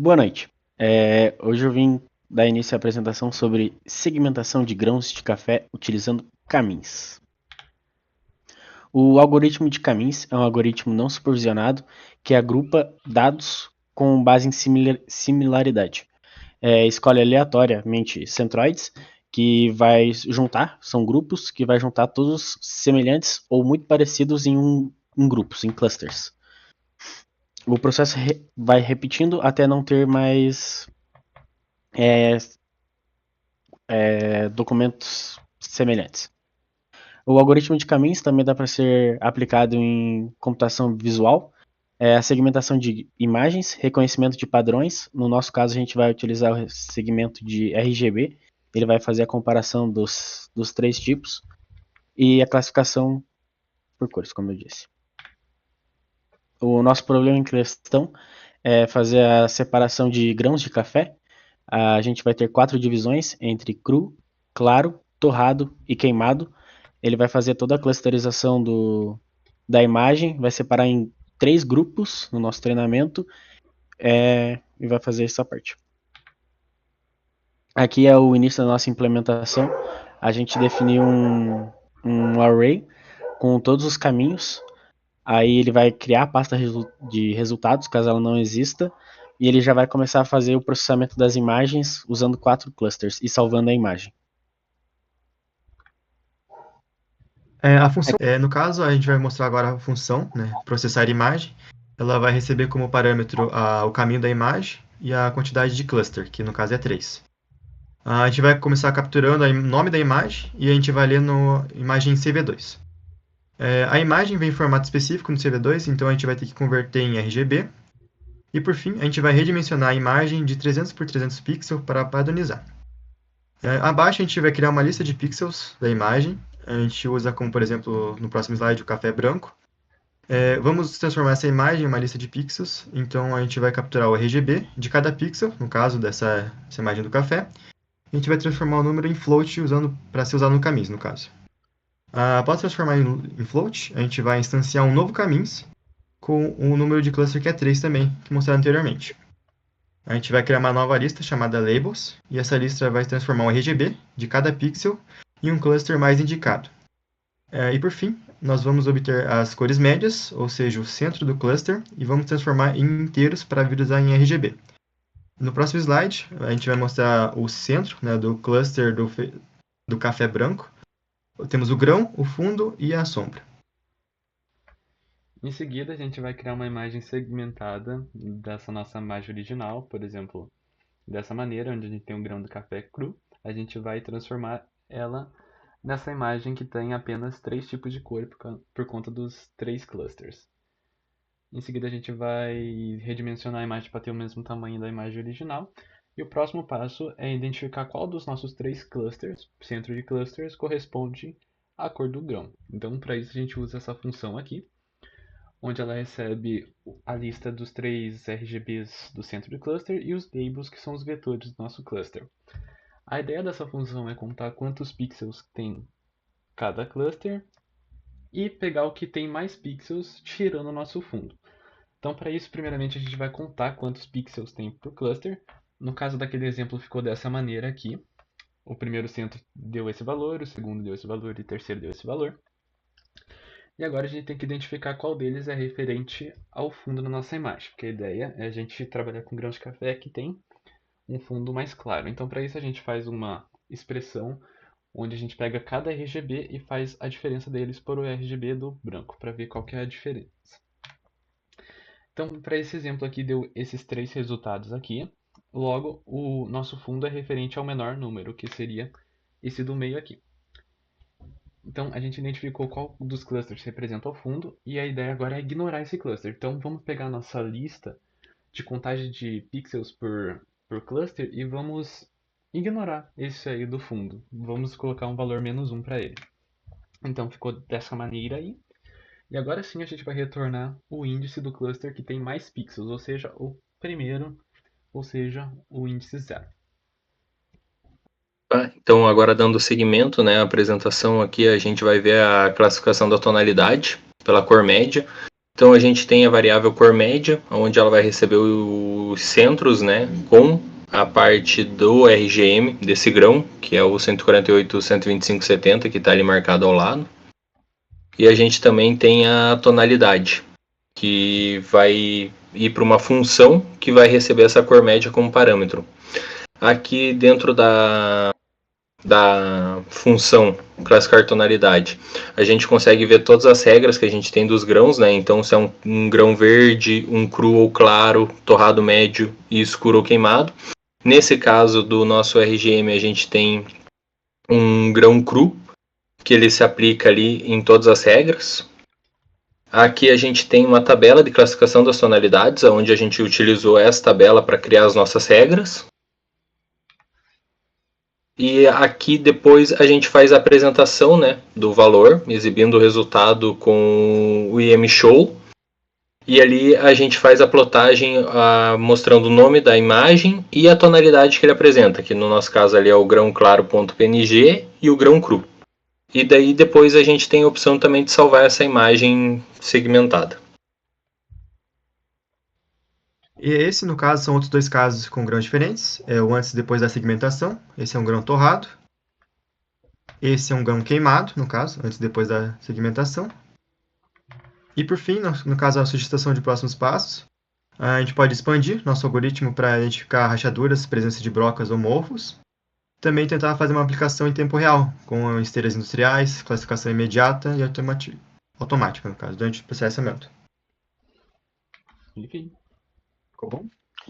Boa noite. Hoje eu vim dar início à apresentação sobre segmentação de grãos de café utilizando caminhos. O algoritmo de caminhos é um algoritmo não supervisionado que agrupa dados com base em similaridade. Escolhe aleatoriamente centroides que vai juntar, são grupos que vai juntar todos semelhantes ou muito parecidos em grupos, em clusters. O processo vai repetindo até não ter mais documentos semelhantes. O algoritmo de caminhos também dá para ser aplicado em computação visual, a segmentação de imagens, reconhecimento de padrões. No nosso caso, a gente vai utilizar o segmento de RGB. Ele vai fazer a comparação dos três tipos e a classificação por cores, como eu disse. O nosso problema em questão é fazer a separação de grãos de café. A gente vai ter 4 divisões entre cru, claro, torrado e queimado. Ele vai fazer toda a clusterização da imagem, vai separar em 3 grupos no nosso treinamento e vai fazer essa parte. Aqui é o início da nossa implementação. A gente definiu um array com todos os caminhos. Aí ele vai criar a pasta de resultados, caso ela não exista, e ele já vai começar a fazer o processamento das imagens usando 4 clusters e salvando a imagem. A função, no caso, a gente vai mostrar agora a função, né, processar imagem. Ela vai receber como parâmetro o caminho da imagem e a quantidade de cluster, que no caso é 3. A gente vai começar capturando o nome da imagem e a gente vai ler no imagem CV2. A imagem vem em formato específico no CV2, então a gente vai ter que converter em RGB. E por fim, a gente vai redimensionar a imagem de 300 por 300 pixels para padronizar. Abaixo a gente vai criar uma lista de pixels da imagem. A gente usa como, por exemplo, no próximo slide, o café branco. Vamos transformar essa imagem em uma lista de pixels. Então a gente vai capturar o RGB de cada pixel, no caso dessa imagem do café. A gente vai transformar o número em float para ser usado no caminhos, no caso. Após transformar em float, a gente vai instanciar um novo caminhos com o número de cluster que é 3 também, que mostrei anteriormente. A gente vai criar uma nova lista chamada Labels, e essa lista vai transformar um RGB de cada pixel em um cluster mais indicado. E por fim, nós vamos obter as cores médias, ou seja, o centro do cluster, e vamos transformar em inteiros para visualizar em RGB. No próximo slide, a gente vai mostrar o centro, né, do cluster do café branco. Temos o grão, o fundo e a sombra. Em seguida, a gente vai criar uma imagem segmentada dessa nossa imagem original, por exemplo, dessa maneira, onde a gente tem um grão de café cru, a gente vai transformar ela nessa imagem que tem apenas 3 tipos de cor por conta dos 3 clusters. Em seguida, a gente vai redimensionar a imagem para ter o mesmo tamanho da imagem original. E o próximo passo é identificar qual dos nossos 3 clusters, centro de clusters, corresponde à cor do grão. Então, para isso, a gente usa essa função aqui, onde ela recebe a lista dos 3 RGBs do centro do cluster e os labels, que são os vetores do nosso cluster. A ideia dessa função é contar quantos pixels tem cada cluster e pegar o que tem mais pixels tirando o nosso fundo. Então, para isso, primeiramente a gente vai contar quantos pixels tem por cluster. No caso daquele exemplo, ficou dessa maneira aqui. O primeiro centro deu esse valor, o segundo deu esse valor e o terceiro deu esse valor. E agora a gente tem que identificar qual deles é referente ao fundo da nossa imagem, porque a ideia é a gente trabalhar com grãos de café que tem um fundo mais claro. Então, para isso, a gente faz uma expressão onde a gente pega cada RGB e faz a diferença deles por o RGB do branco, para ver qual que é a diferença. Então, para esse exemplo aqui, deu esses 3 resultados aqui. Logo, o nosso fundo é referente ao menor número, que seria esse do meio aqui. Então, a gente identificou qual dos clusters representa o fundo, e a ideia agora é ignorar esse cluster. Então, vamos pegar a nossa lista de contagem de pixels por cluster e vamos ignorar esse aí do fundo. Vamos colocar um valor -1 para ele. Então, ficou dessa maneira aí. E agora sim a gente vai retornar o índice do cluster que tem mais pixels, ou seja, o primeiro, ou seja, o índice 0. Então, agora dando seguimento, né, à apresentação aqui, a gente vai ver a classificação da tonalidade pela cor média. Então a gente tem a variável cor média, onde ela vai receber os centros, né, com a parte do RGM desse grão, que é o 148, 125, 70, que está ali marcado ao lado. E a gente também tem a tonalidade, que vai ir para uma função que vai receber essa cor média como parâmetro. Aqui dentro da função classificar tonalidade, a gente consegue ver todas as regras que a gente tem dos grãos, né? Então, se é um grão verde, um cru ou claro, torrado médio e escuro ou queimado. Nesse caso do nosso RGM, a gente tem um grão cru, que ele se aplica ali em todas as regras. Aqui a gente tem uma tabela de classificação das tonalidades, onde a gente utilizou essa tabela para criar as nossas regras. E aqui depois a gente faz a apresentação, né, do valor, exibindo o resultado com o IM Show. E ali a gente faz a plotagem mostrando o nome da imagem e a tonalidade que ele apresenta, que no nosso caso ali é o grão claro.png e o grão cru. E daí depois a gente tem a opção também de salvar essa imagem segmentada. E esse, no caso, são outros dois casos com grãos diferentes. É o antes e depois da segmentação. Esse é um grão torrado. Esse é um grão queimado, no caso, antes e depois da segmentação. E por fim, no caso, a sugestão de próximos passos. A gente pode expandir nosso algoritmo para identificar rachaduras, presença de brocas ou morfos. Também tentar fazer uma aplicação em tempo real, com esteiras industriais, classificação imediata e automática, no caso, durante o processamento. Enfim. Ficou bom?